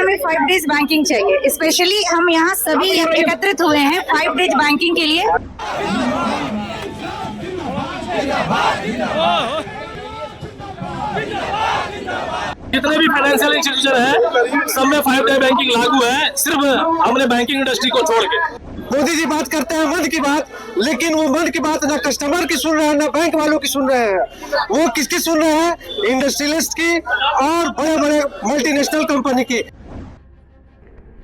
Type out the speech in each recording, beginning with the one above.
हमें 5 days banking चाहिए। Specially हम यहाँ सभी एकत्रित हुए हैं 5 डेज बैंकिंग के लिए। जितने भी फाइनेंशियल इंस्टीट्यूशन है सब में 5 डे बैंकिंग लागू है, सिर्फ हमने बैंकिंग इंडस्ट्री को छोड़ के। मोदी जी बात करते हैं मन की बात, लेकिन वो मन की बात ना कस्टमर की सुन रहे हैं ना बैंक वालों की सुन रहे हैं। वो किसकी सुन रहे हैं? इंडस्ट्रियलिस्ट की और बड़े बड़े मल्टीनेशनल कंपनी की।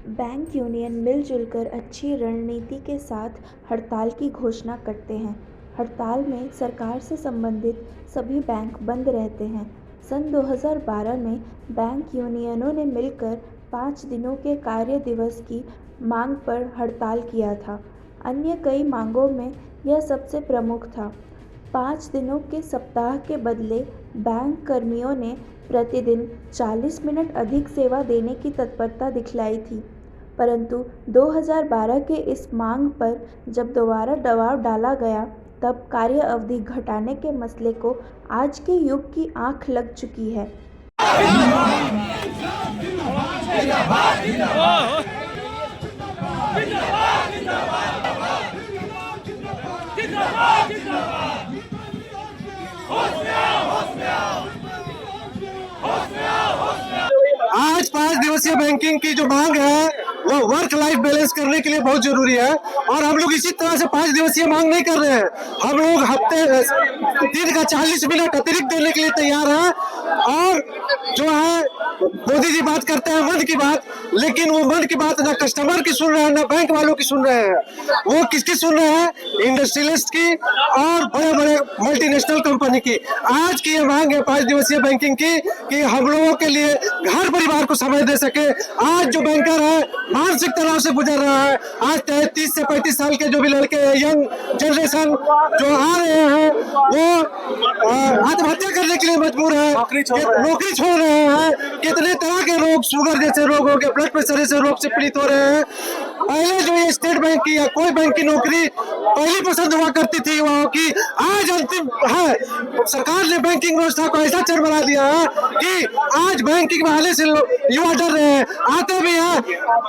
बैंक यूनियन मिलजुल कर अच्छी रणनीति के साथ हड़ताल की घोषणा करते हैं। हड़ताल में सरकार से संबंधित सभी बैंक बंद रहते हैं। सन 2012 में बैंक यूनियनों ने मिलकर 5 दिनों के कार्य दिवस की मांग पर हड़ताल किया था। अन्य कई मांगों में यह सबसे प्रमुख था। 5 दिनों के सप्ताह के बदले बैंक कर्मियों ने प्रतिदिन 40 मिनट अधिक सेवा देने की तत्परता दिखलाई थी, परंतु 2012 के इस मांग पर जब दोबारा दबाव डाला गया तब कार्य अवधि घटाने के मसले को आज के युग की आंख लग चुकी है। आज 5 दिवसीय बैंकिंग की जो मांग है वो वर्क लाइफ बैलेंस करने के लिए बहुत जरूरी है, और हम लोग इसी तरह से 5 दिवसीय मांग नहीं कर रहे हैं। हम लोग हफ्ते दिन का 40 मिनट अतिरिक्त देने के लिए तैयार हैं। और जो है मोदी जी बात करते हैं मन की बात, लेकिन वो मन की बात ना कस्टमर की सुन रहे हैं ना बैंक वालों की सुन रहे हैं। वो किसकी सुन रहे हैं? इंडस्ट्रियलिस्ट की और बड़े बड़े मल्टीनेशनल कंपनी की। आज की ये मांग है 5 दिवसीय बैंकिंग की कि हम लोगों के लिए घर परिवार को समय दे सके। आज जो बैंकर है मानसिक तनाव से गुजर रहा है। आज 30 से 35 साल के जो भी लड़के यंग जनरेशन जो आ रहे हैं वो आत्महत्या करने के लिए मजबूर है, नौकरी छोड़ रहे हैं। कितने तरह के रोग, शुगर जैसे रोग हो गए, ब्लड प्रेशर जैसे रोग से पीड़ित हो रहे हैं। पहले जो ये स्टेट बैंक की या कोई बैंक की नौकरी पहली पसंद हुआ करती थी वहाँ की, आज अंतिम है। सरकार ने बैंकिंग व्यवस्था को ऐसा चरमरा दिया है कि आज बैंकिंग में आने से युवा डर रहे हैं। आते भी हैं,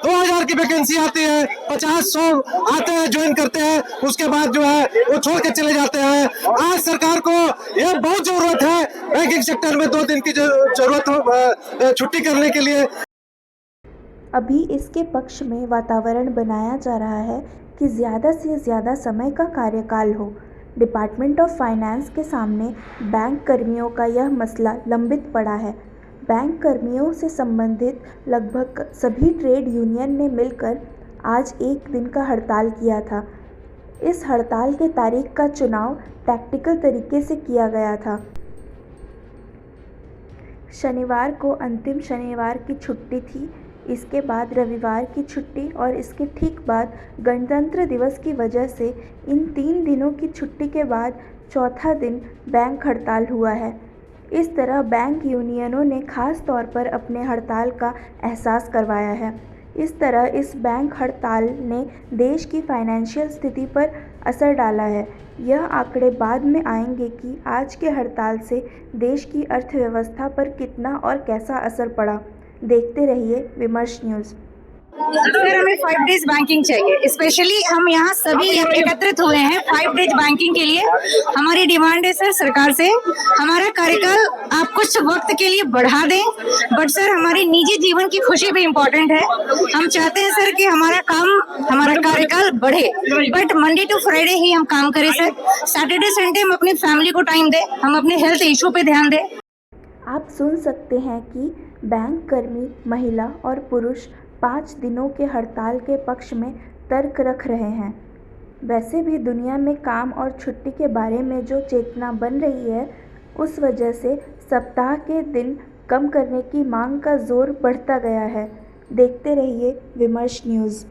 2000 की वैकेंसी आती है, 50-100 आते हैं, ज्वाइन करते हैं, उसके बाद जो है वो छोड़ के चले जाते हैं। आज सरकार को यह बहुत जरूरत है बैंकिंग सेक्टर में 2 दिन की जरूरत छुट्टी करने के लिए। अभी इसके पक्ष में वातावरण बनाया जा रहा है कि ज़्यादा से ज़्यादा समय का कार्यकाल हो। डिपार्टमेंट ऑफ फाइनेंस के सामने बैंक कर्मियों का यह मसला लंबित पड़ा है। बैंक कर्मियों से संबंधित लगभग सभी ट्रेड यूनियन ने मिलकर आज 1 दिन का हड़ताल किया था। इस हड़ताल के तारीख का चुनाव टैक्टिकल तरीके से किया गया था। शनिवार को अंतिम शनिवार की छुट्टी थी, इसके बाद रविवार की छुट्टी और इसके ठीक बाद गणतंत्र दिवस की वजह से इन 3 दिनों की छुट्टी के बाद चौथा दिन बैंक हड़ताल हुआ है। इस तरह बैंक यूनियनों ने खास तौर पर अपने हड़ताल का एहसास करवाया है। इस तरह इस बैंक हड़ताल ने देश की फाइनेंशियल स्थिति पर असर डाला है। यह आंकड़े बाद में आएंगे कि आज के हड़ताल से देश की अर्थव्यवस्था पर कितना और कैसा असर पड़ा। देखते रहिए विमर्श न्यूज़। सर हमें 5 डेज बैंकिंग चाहिए। स्पेशली हम यहाँ सभी एकत्रित हुए हैं 5 डेज बैंकिंग के लिए। हमारी डिमांड है सर सरकार से, हमारा कार्यकाल आप कुछ वक्त के लिए बढ़ा दें, बट सर हमारी निजी जीवन की खुशी भी इम्पोर्टेंट है। हम चाहते हैं सर कि हमारा कार्यकाल बढ़े, बट मंडे टू फ्राइडे ही हम काम करें सर। सैटरडे संडे हम अपनी फैमिली को टाइम दें, हम अपने हेल्थ इशू पे ध्यान दें। आप सुन सकते हैं कि बैंक कर्मी महिला और पुरुष 5 दिनों के हड़ताल के पक्ष में तर्क रख रहे हैं। वैसे भी दुनिया में काम और छुट्टी के बारे में जो चेतना बन रही है, उस वजह से सप्ताह के दिन कम करने की मांग का जोर बढ़ता गया है। देखते रहिए विमर्श न्यूज़।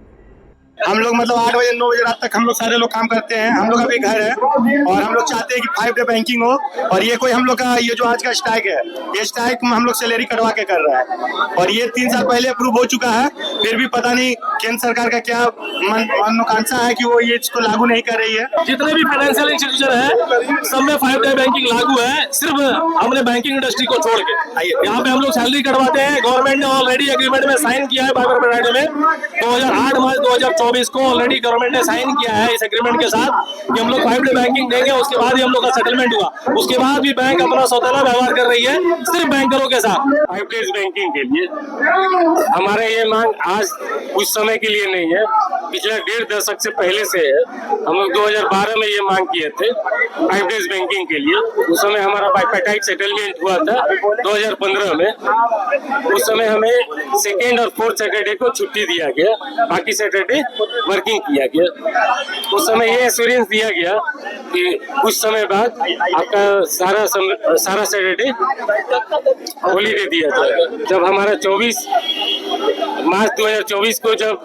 हम लोग मतलब 8 बजे 9 बजे रात तक हम लोग सारे लोग काम करते हैं। हम लोग का भी घर है और हम लोग चाहते हैं कि 5 डे बैंकिंग हो। और ये कोई हम लोग का ये जो आज का स्ट्राइक है, ये स्ट्राइक हम लोग सैलरी कटवा के कर रहा है और ये 3 साल पहले अप्रूव हो चुका है, फिर भी पता नहीं केंद्र सरकार का क्या मनोकांक्षा है कि वो ये इसको लागू नहीं कर रही है। जितने भी फाइनेंशियल इंस्टीट्यूशन है सब में 5 डे बैंकिंग लागू है, सिर्फ हमने बैंकिंग इंडस्ट्री को छोड़ के। यहाँ पे हम लोग सैलरी कटवाते हैं, गवर्नमेंट ने ऑलरेडी एग्रीमेंट में साइन किया है बाइबर में 2008 मार्च 2024 को ऑलरेडी गवर्नमेंट ने साइन किया है इस एग्रीमेंट के साथ कि हम लोग 5 डे बैंकिंग देंगे। उसके बाद ही हम लोग का सेटलमेंट हुआ, उसके बाद भी बैंक अपना सौतेला व्यवहार कर रही है सिर्फ बैंकरों के साथ। 5 डेज बैंकिंग के लिए हमारे ये मांग आज कुछ समय के लिए नहीं है, पिछले 1.5 दशक से पहले से है। हम लोग 2012 में ये मांग किए थे 5 डेज बैंकिंग के लिए। उस समय हमारा बाइपेटाइट सेटलमेंट हुआ था 2015 में। उस समय हमें सेकेंड और फोर्थ सैटरडे को छुट्टी दिया गया, बाकी सैटरडे वर्किंग किया गया। उस समय ये एश्योरेंस दिया गया कि कुछ समय बाद आपका सारा सैटरडे हॉलीडे दिया जाएगा। जब हमारा 24 मार्च 2024 को जब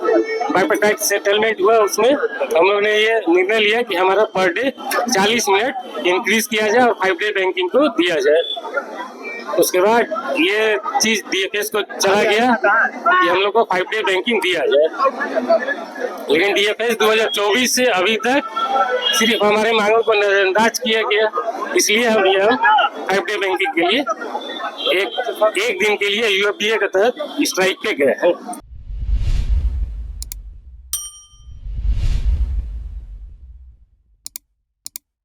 बाइपेटाइट सेटलमेंट हुआ, उसमें हम लोग ने ये निर्णय लिया कि हमारा पर डे 40 मिनट इंक्रीज किया जाए और 5 डे बैंकिंग को दिया जाए। उसके बाद ये चीज डीएफएस को चला गया कि हम लोग को 5 डे बैंकिंग दिया जाए, लेकिन डीएफएस 2024 से अभी तक सिर्फ हमारे मांगों को नजरअंदाज किया गया। इसलिए हम 5 डे बैंकिंग के लिए एक दिन के लिए यूएफडीए के तहत स्ट्राइक पे गए हैं।